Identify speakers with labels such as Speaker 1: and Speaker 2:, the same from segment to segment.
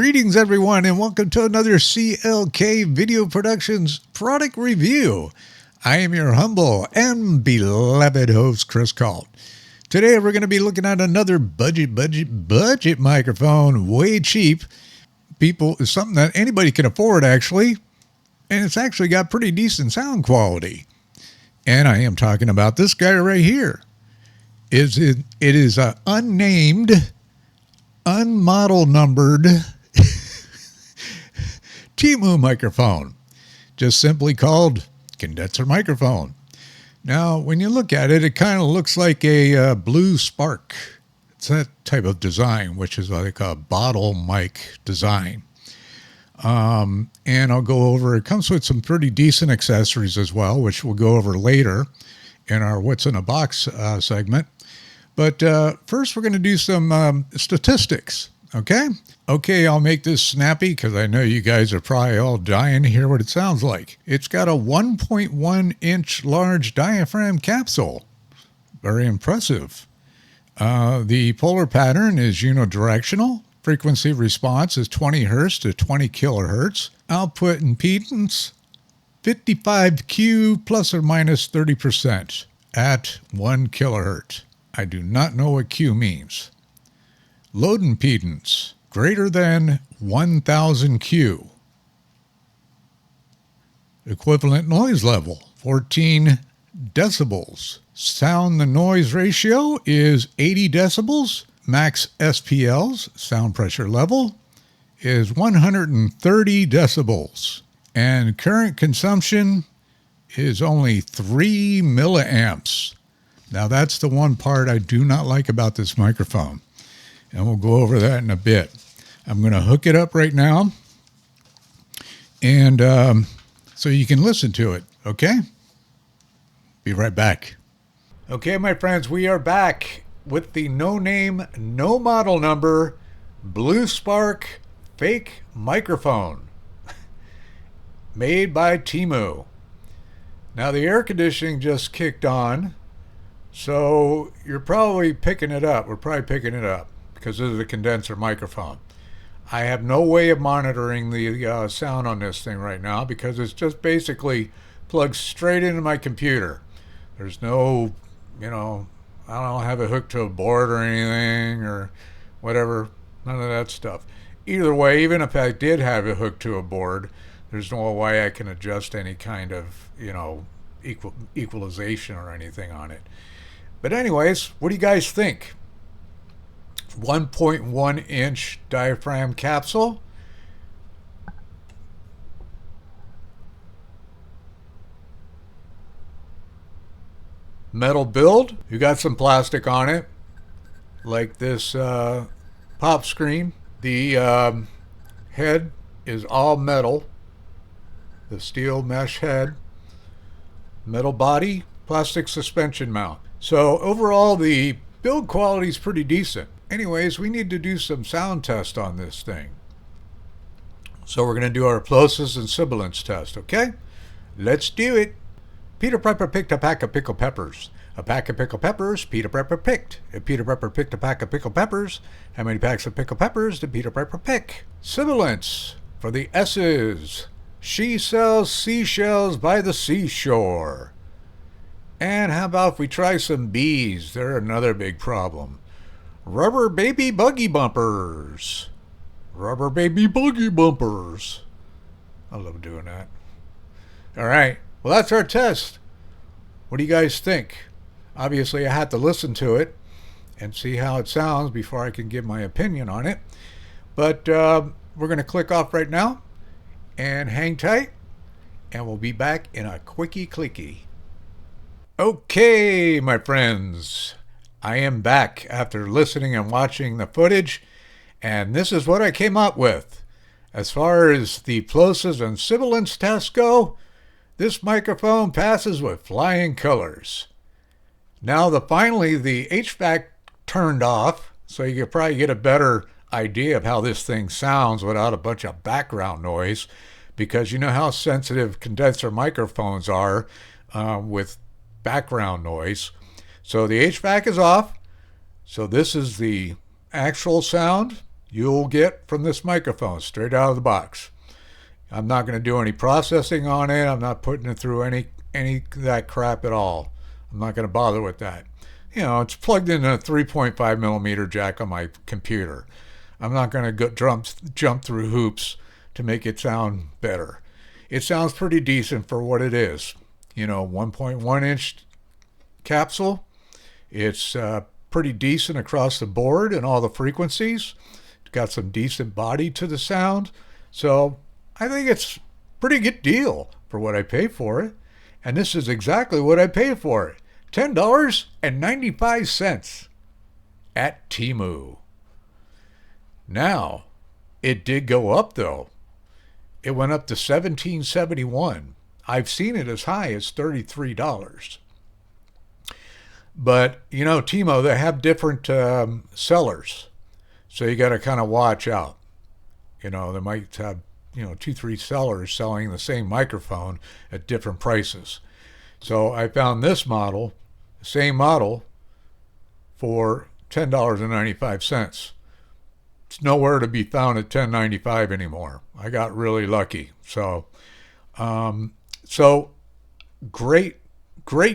Speaker 1: Greetings everyone and welcome to another CLK Video Productions product review. I am your humble and beloved host Chris Calt. Today we're going to be looking at another budget microphone, way cheap. Something that anybody can afford actually, and it's actually got pretty decent sound quality. And I am talking about this guy right here. It is an unnamed, unmodel numbered TEMU microphone, just simply called condenser microphone. Now, when you look at it, it kind of looks like a blue spark. It's that type of design, which is like a bottle mic design. And I'll go over, it comes with some pretty decent accessories as well, which we'll go over later in our What's in a Box segment. But first, we're going to do some statistics, okay? Okay, I'll make this snappy because I know you guys are probably all dying to hear what it sounds like. It's got a 1.1 inch large diaphragm capsule. Very impressive. The polar pattern is unidirectional. Frequency response is 20 hertz to 20 kilohertz. Output impedance, 55Q plus or minus 30% at 1 kilohertz. I do not know what Q means. Load impedance, greater than 1000 Q. Equivalent noise level, 14 decibels. Sound to noise ratio is 80 decibels. Max SPLs, sound pressure level, is 130 decibels. And current consumption is only 3 milliamps. Now that's the one part I do not like about this microphone. And we'll go over that in a bit. I'm going to hook it up right now. And so you can listen to it, okay? Be right back. Okay, my friends, we are back with the no name, no model number, Blue Spark fake microphone made by TEMU. Now the air conditioning just kicked on, so you're probably picking it up. We're probably picking it up because this is a condenser microphone. I have no way of monitoring the sound on this thing right now because it's just basically plugged straight into my computer. There's no, I don't have it hooked to a board or anything or whatever. None of that stuff. Either way, even if I did have it hooked to a board, there's no way I can adjust any kind of, equalization or anything on it. But anyways, what do you guys think? 1.1 inch diaphragm capsule. Metal build. You got some plastic on it, like this pop screen. The head is all metal. The steel mesh head. Metal body, plastic suspension mount. So overall, the build quality is pretty decent. Anyways, we need to do some sound test on this thing. So we're going to do our Plosives and Sibilance test, okay? Let's do it. Peter Piper picked a pack of pickled peppers. A pack of pickled peppers, Peter Piper picked. If Peter Piper picked a pack of pickled peppers, how many packs of pickled peppers did Peter Piper pick? Sibilance for the S's. She sells seashells by the seashore. And how about if we try some B's? They're another big problem. Rubber baby buggy bumpers. Rubber baby buggy bumpers. I love doing that. All right. Well, that's our test. What do you guys think? Obviously, I had to listen to it and see how it sounds before I can give my opinion on it. But we're going to click off right now and hang tight, and we'll be back in a quickie clicky. Okay, my friends. I am back after listening and watching the footage, and this is what I came up with. As far as the Plosives and Sibilance tests go, this microphone passes with flying colors. Now, finally, the HVAC turned off, so you could probably get a better idea of how this thing sounds without a bunch of background noise, because you know how sensitive condenser microphones are with background noise. So the HVAC is off. So this is the actual sound you'll get from this microphone straight out of the box. I'm not going to do any processing on it. I'm not putting it through any of that crap at all. I'm not going to bother with that. You know, it's plugged into a 3.5 millimeter jack on my computer. I'm not going to go jump through hoops to make it sound better. It sounds pretty decent for what it is. You know, 1.1 inch capsule. It's pretty decent across the board and all the frequencies. It's got some decent body to the sound. So I think it's a pretty good deal for what I pay for it. And this is exactly what I paid for it. $10.95 at TEMU. Now, it did go up though. It went up to $17.71. I've seen it as high as $33. But, you know, TEMU, they have different sellers. So you got to kind of watch out. You know, they might have, you know, 2-3 sellers selling the same microphone at different prices. So I found this model, same model, for $10.95. It's nowhere to be found at $10.95 anymore. I got really lucky. So great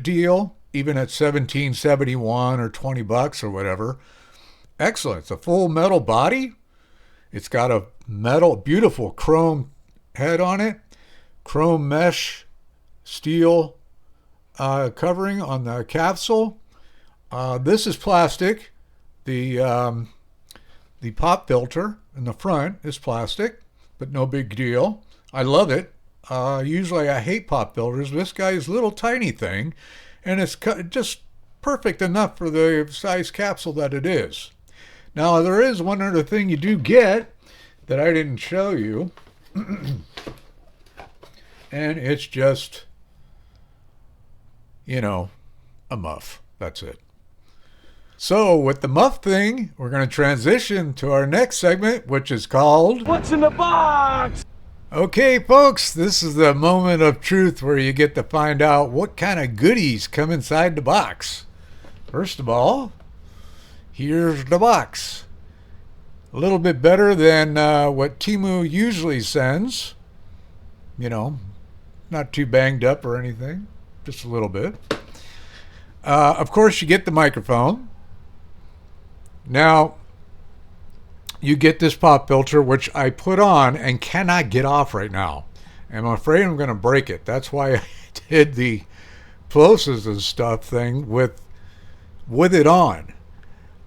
Speaker 1: deal, even at $17.71 or $20 or whatever. Excellent. It's a full metal body. It's got a beautiful chrome head on it, chrome mesh steel covering on the capsule. This is plastic. The pop filter in the front is plastic, but no big deal. I love it. Usually I hate pop filters. This guy's little tiny thing, and it's just perfect enough for the size capsule that it is. Now, there is one other thing you do get that I didn't show you, and it's just, you know, a muff. That's it. So with the muff thing, we're going to transition to our next segment, which is called
Speaker 2: What's in the Box?
Speaker 1: Okay, folks, this is the moment of truth where you get to find out what kind of goodies come inside the box. First of all, here's the box. A little bit better than what TEMU usually sends. You know, not too banged up or anything, just a little bit. Of course, you get the microphone. Now, you get this pop filter, which I put on and cannot get off right now. I'm afraid I'm going to break it. That's why I did the Plosives and stuff thing with it on,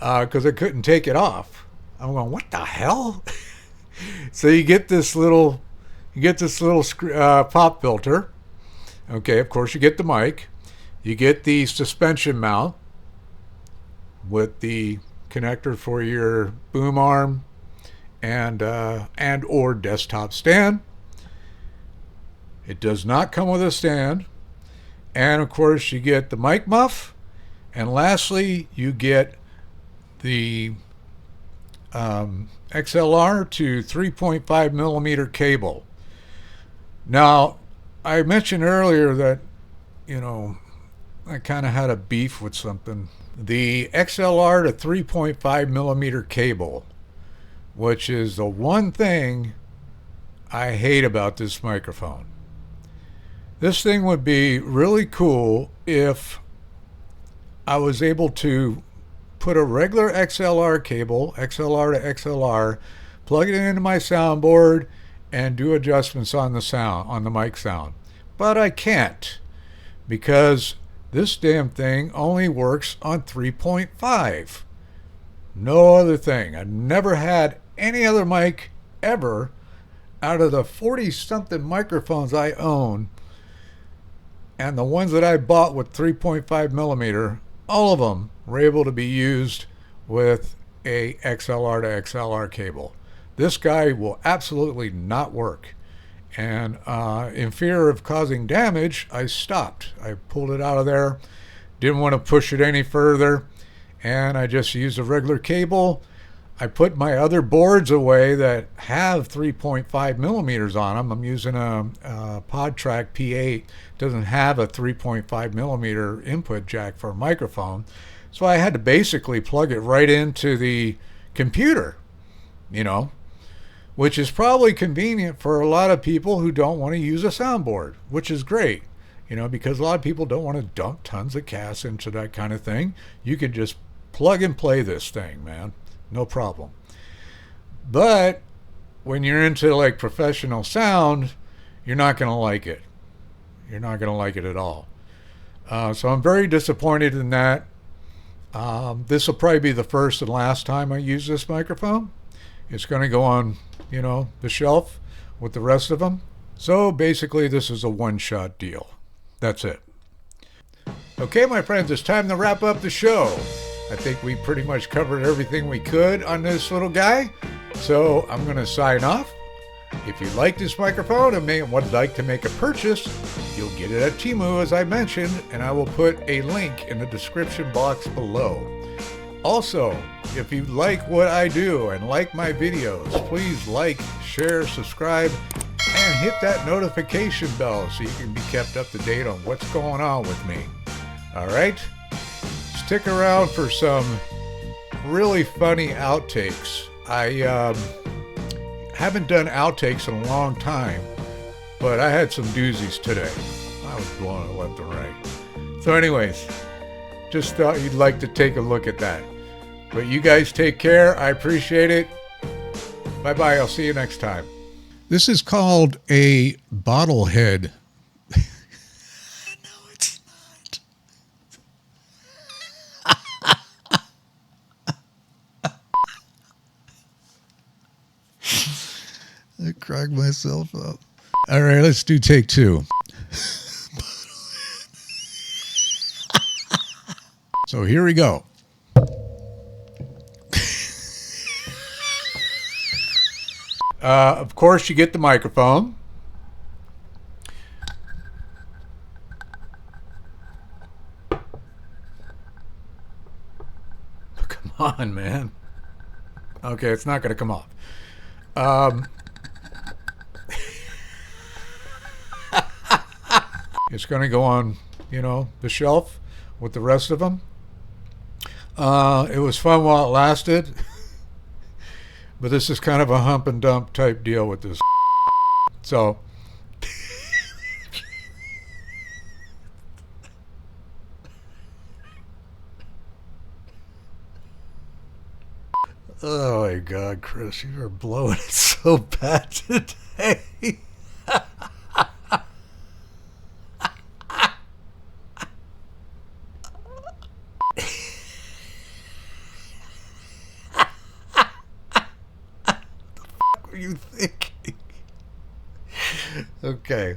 Speaker 1: because I couldn't take it off. I'm going, what the hell? So you get this little pop filter. Okay, of course you get the mic. You get the suspension mount with the connector for your boom arm and or desktop stand. It does not come with a stand. And of course you get the mic muff. And lastly, you get the XLR to 3.5 millimeter cable. Now, I mentioned earlier that, you know, I kind of had a beef with something. The XLR to 3.5 millimeter cable, which is the one thing I hate about this microphone. This thing would be really cool if I was able to put a regular XLR cable, XLR to XLR, plug it into my soundboard, and do adjustments on the sound, on the mic sound. But I can't, because this damn thing only works on 3.5. No other thing. I've never had any other mic ever out of the 40-something microphones I own, and the ones that I bought with 3.5 millimeter, all of them were able to be used with a XLR to XLR cable. This guy will absolutely not work. And in fear of causing damage, I stopped. I pulled it out of there. Didn't want to push it any further. And I just used a regular cable. I put my other boards away that have 3.5 millimeters on them. I'm using a PodTrack P8. Doesn't have a 3.5 millimeter input jack for a microphone. So I had to basically plug it right into the computer. you know, which is probably convenient for a lot of people who don't want to use a soundboard, which is great, you know, because a lot of people don't want to dump tons of gas into that kind of thing. You can just plug and play this thing, man. No problem. But when you're into like professional sound, you're not going to like it. You're not going to like it at all. So I'm very disappointed in that. This will probably be the first and last time I use this microphone. It's going to go on, you know, the shelf with the rest of them. So basically, this is a one-shot deal. That's it. Okay, my friends, it's time to wrap up the show. I think we pretty much covered everything we could on this little guy. So I'm going to sign off. If you like this microphone and would like to make a purchase, you'll get it at TEMU, as I mentioned, and I will put a link in the description box below. Also, if you like what I do and like my videos, please like, share, subscribe, and hit that notification bell so you can be kept up to date on what's going on with me. All right? Stick around for some really funny outtakes. I haven't done outtakes in a long time, but I had some doozies today. I was blowing it left and right. So anyways, just thought you'd like to take a look at that. But you guys take care. I appreciate it. Bye-bye. I'll see you next time. This is called a bottle head. No, it's not. I cracked myself up. All right, let's do take two. So here we go. Of course, you get the microphone. Come on, man. Okay, it's not going to come off. It's going to go on, you know, the shelf with the rest of them. It was fun while it lasted. But this is kind of a hump and dump type deal with this. So. Oh my God, Chris, you are blowing it so bad today. What were you thinking? Okay.